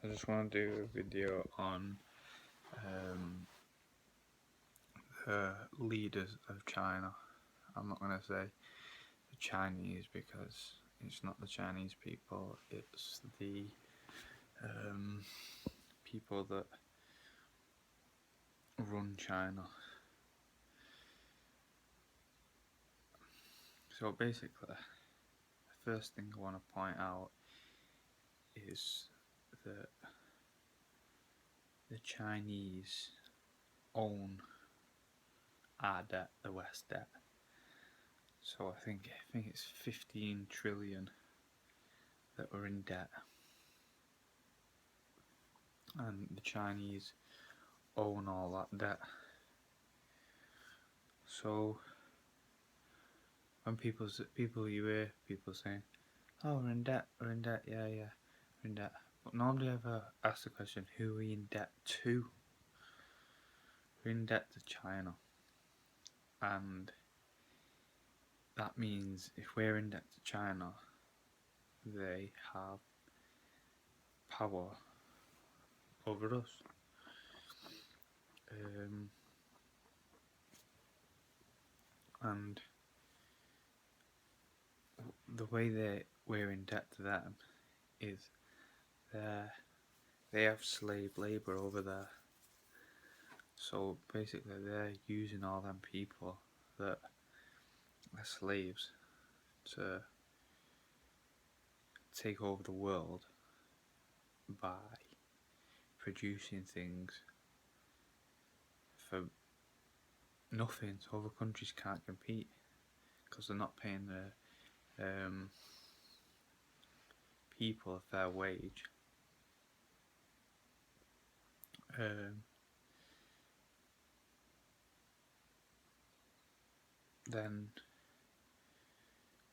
I just want to do a video on um, the leaders of China. I'm not going to say the Chinese because it's not the Chinese people, it's the people that run China. So basically, the first thing I want to point out is that the Chinese own our debt, the West debt. So I think it's 15 trillion that we're in debt, and the Chinese own all that debt. So when people you hear people saying, "Oh, we're in debt, yeah, we're in debt," but nobody ever asks the question, who are we in debt to? We're in debt to China, and that means if we're in debt to China, they have power over us. And the way we're in debt to them is they have slave labour over there. So basically they're using all them people that are slaves to take over the world by producing things for nothing, so other countries can't compete because they're not paying the people a fair wage. Then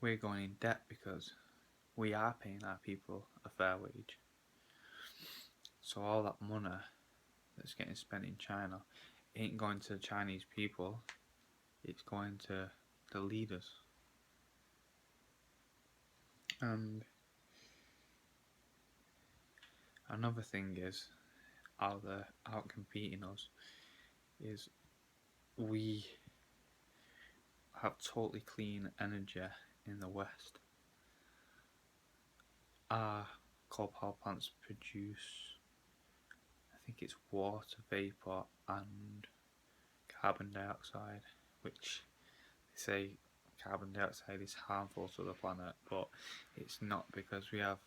we're going in debt because we are paying our people a fair wage. So all that money that's getting spent in China ain't going to the Chinese people, it's going to the leaders. And another thing is, how they're out competing us is we have totally clean energy in the West. Our coal power plants produce, I think it's water vapour and carbon dioxide, which they say carbon dioxide is harmful to the planet, but it's not, because we have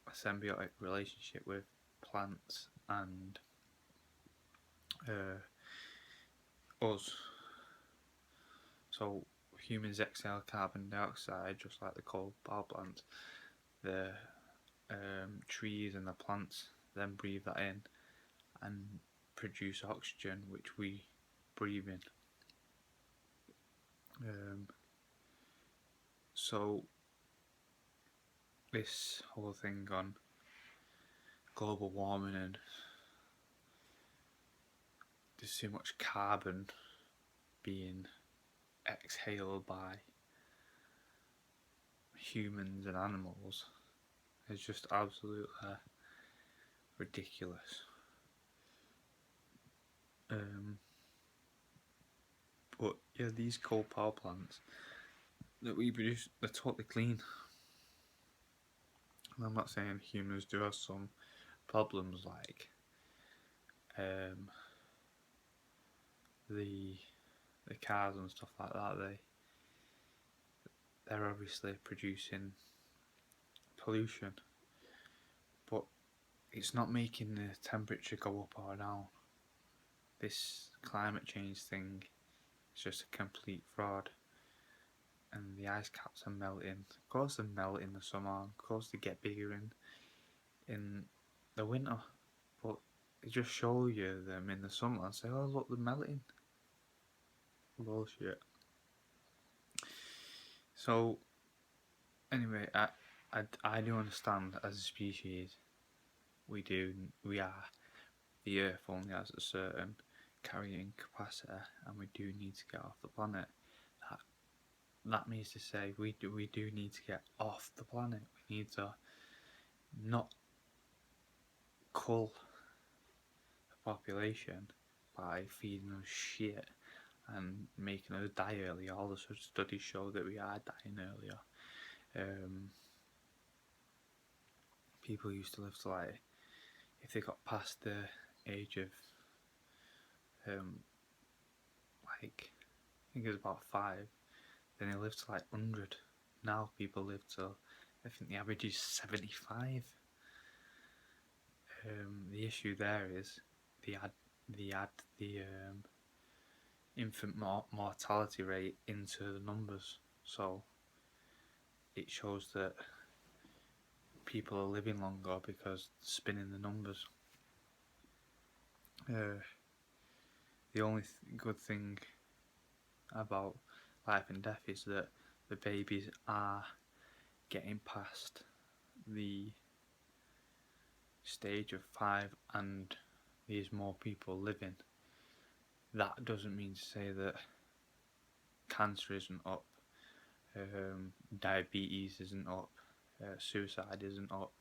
a symbiotic relationship with plants and us. So humans exhale carbon dioxide just like the coal power plants. The trees and the plants then breathe that in and produce oxygen, which we breathe in. So this whole thing on global warming and there's too much carbon being exhaled by humans and animals is just absolutely ridiculous. But yeah, these coal power plants that we produce, they're totally clean. And I'm not saying humans do have some problems like the cars and stuff like that. They're obviously producing pollution, but it's not making the temperature go up or down. This climate change thing is just a complete fraud. And the ice caps are melting. Of course they melt in the summer, of course they get bigger in the winter, but they just show you them in the summer and say, oh look, they're melting. Bullshit. So anyway, I do understand, as a species we are, the earth only has a certain carrying capacity and we do need to get off the planet. That means to say we do need to get off the planet. We need to not cull the population by feeding us shit and making us die earlier. All the studies show that we are dying earlier. People used to live to, like, if they got past the age of like, I think it was about 5, then they lived to like 100. Now people live till, I think the average is 75. The issue there is they add the infant mortality rate into the numbers, so it shows that people are living longer because spinning the numbers. The only good thing about life and death is that the babies are getting past the stage of 5 and there's more people living. That doesn't mean to say that cancer isn't up, diabetes isn't up, suicide isn't up,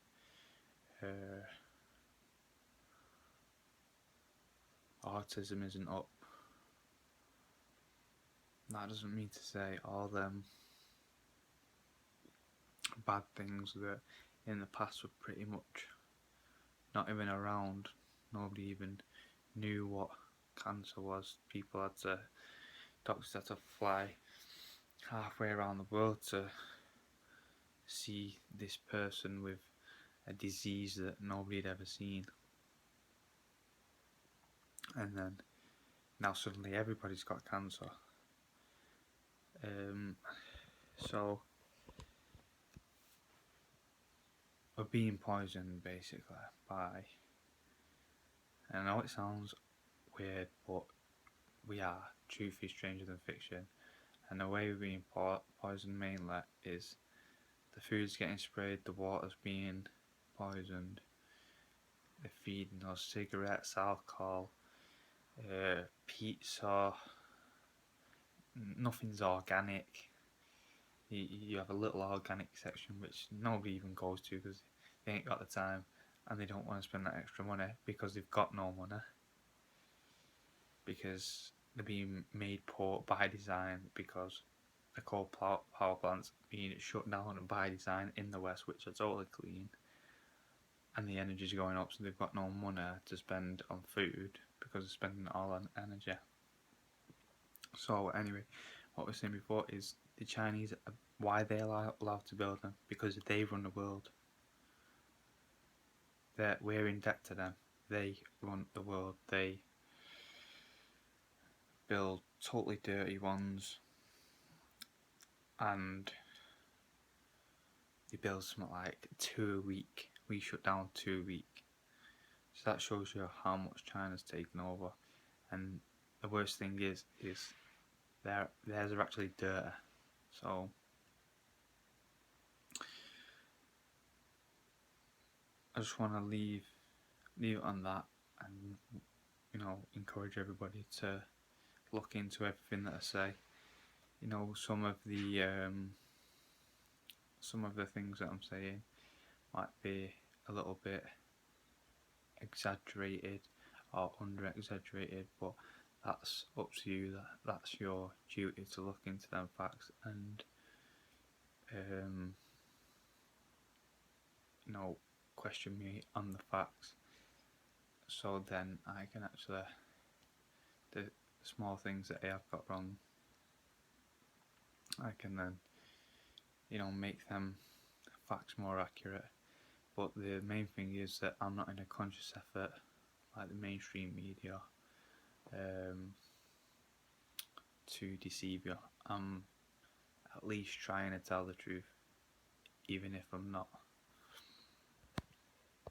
autism isn't up. That doesn't mean to say all them bad things that in the past were pretty much not even around. Nobody even knew what cancer was. Doctors had to fly halfway around the world to see this person with a disease that nobody had ever seen. And then now suddenly everybody's got cancer. So we're being poisoned basically by, I know it sounds weird, but we are. Truth is stranger than fiction. And the way we're being poisoned mainly is the food's getting sprayed, the water's being poisoned, they're feeding us cigarettes, alcohol, pizza. Nothing's organic. You have a little organic section which nobody even goes to because they ain't got the time and they don't want to spend that extra money because they've got no money, because they're being made poor by design, because the coal power plants being shut down by design in the West, which are totally clean, and the energy's going up, so they've got no money to spend on food because they're spending it all on energy. So anyway, what we were saying before is the Chinese, why they allowed to build them? Because they run the world. We're in debt to them. They run the world. They build totally dirty ones, and they build something like 2 a week. We shut down 2 a week. So that shows you how much China's taken over. And the worst thing is theirs are actually dirty. So I just want to leave it on that, and encourage everybody to look into everything that I say. Some of the things that I'm saying might be a little bit exaggerated or under exaggerated, but that's up to you. That's your duty to look into them facts and question me on the facts, so then I can actually, the small things that I have got wrong, I can then make them facts more accurate. But the main thing is that I'm not in a conscious effort like the mainstream media to deceive you. I'm at least trying to tell the truth, even if I'm not